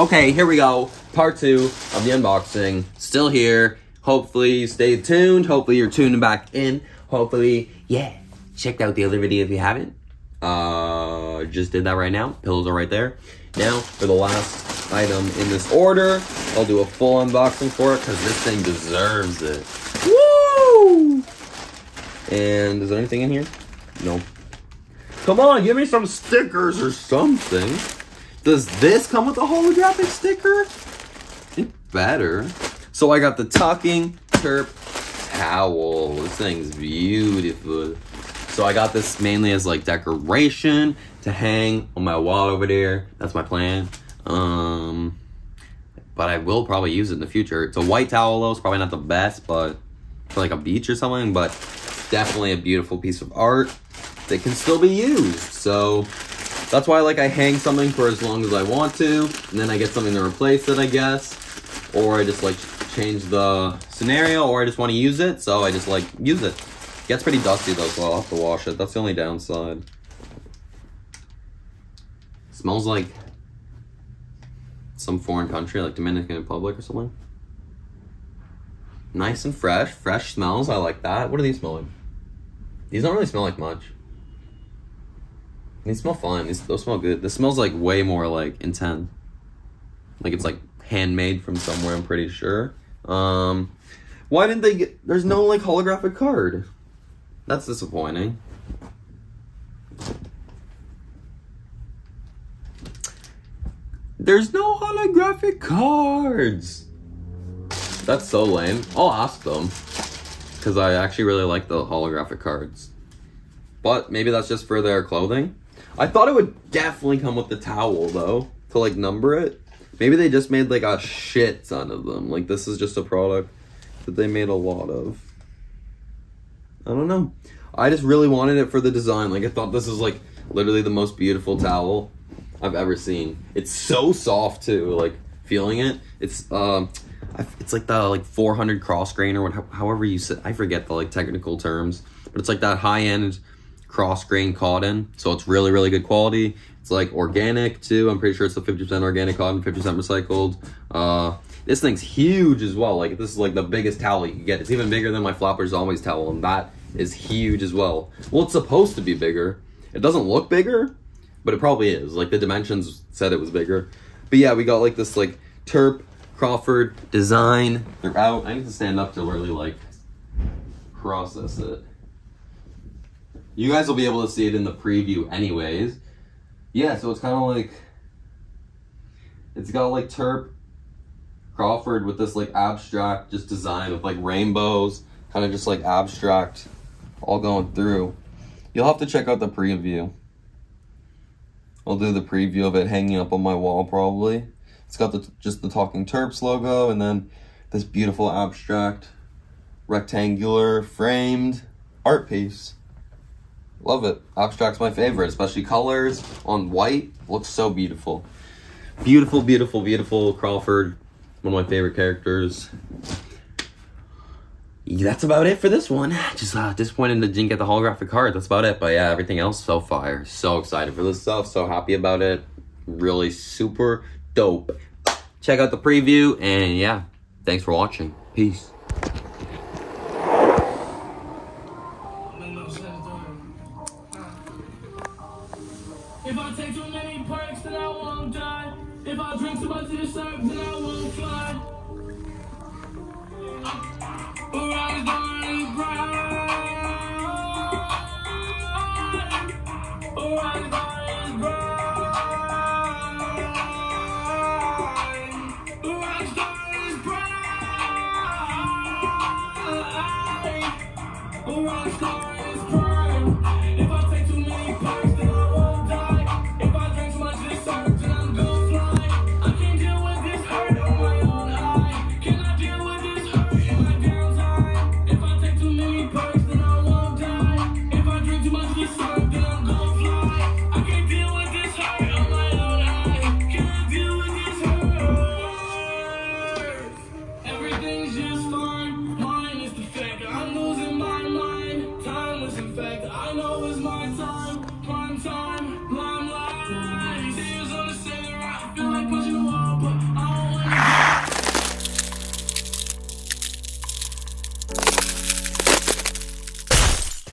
Okay, here we go. Part 2 of the unboxing. Still here. Hopefully, stay tuned. Hopefully, you're tuning back in. Hopefully, yeah. Check out the other video if you haven't. Just did that right now. Pillows are right there. Now, for the last item in this order, I'll do a full unboxing for it because this thing deserves it. Woo! And is there anything in here? No. Come on, give me some stickers or something. Does this come with a holographic sticker? It better. So I got the Talking Terp towel. This thing's beautiful. So I got this mainly as like decoration to hang on my wall over there. That's my plan. But I will probably use it in the future. It's a white towel though. It's probably not the best, but for like a beach or something. But definitely a beautiful piece of art that can still be used. So that's why I hang something for as long as I want to, and then I get something to replace it, I guess. Or I just like change the scenario, or I just want to use it, so I just like use it. Gets pretty dusty though, so I'll have to wash it. That's the only downside. Smells like some foreign country, like Dominican Republic or something. Nice and fresh. Fresh smells, I like that. What do these smell like? These don't really smell like much. These smell fine. Those smell good. This smells like way more like intense. Like it's like handmade from somewhere, I'm pretty sure. Why didn't they get... There's no like holographic card. That's disappointing. There's no holographic cards. That's so lame. I'll ask them. Because I actually really like the holographic cards. But maybe that's just for their clothing. I thought it would definitely come with the towel though, to like number it. Maybe they just made like a shit ton of them. Like this is just a product that they made a lot of. I don't know. I just really wanted it for the design. Like I thought this was like literally the most beautiful towel I've ever seen. It's so soft too, like feeling it. It's like the 400 cross grain or however you say. I forget the like technical terms, but it's like that high end cross grain cotton, so it's really, really good quality. It's like organic too. I'm pretty sure it's the 50% organic cotton, 50% recycled. This thing's huge as well. Like this is like the biggest towel you can get. It's even bigger than my Flappers Always towel, and that is huge as well. Well, it's supposed to be bigger. It doesn't look bigger, but it probably is. Like the dimensions said it was bigger. But yeah, we got like this like Terp Crawford design. They're out. I need to stand up to really like process it. You guys will be able to see it in the preview anyways. Yeah, so it's kind of like, it's got like Terp Crawford with this like abstract just design with like rainbows, kind of just like abstract all going through. You'll have to check out the preview. I'll do the preview of it hanging up on my wall probably. It's got just the Talking Terps logo, and then this beautiful abstract rectangular framed art piece. Love it. Abstract's my favorite, especially colors on white. Looks so beautiful. Beautiful, beautiful, beautiful Crawford. One of my favorite characters. Yeah, that's about it for this one. Just disappointed that didn't get the holographic card. That's about it. But yeah, everything else so fire. So excited for this stuff. So happy about it. Really super dope. Check out the preview. And yeah, thanks for watching. Peace. If I take too many perks, then I won't die. If I drink too much of this syrup, then I won't fly. Or I was born to grind. Or I was born to grind. Or I was born to grind. Or I was born to grind. If I take too many perks, then I won't die. If I drink too much of this syrup, then I'm gonna fly. I can't deal with this hurt on my own eye. Can I deal with this hurt in my downtime? If I take too many perks, then I won't die. If I drink too much of this syrup, then I'm gonna fly.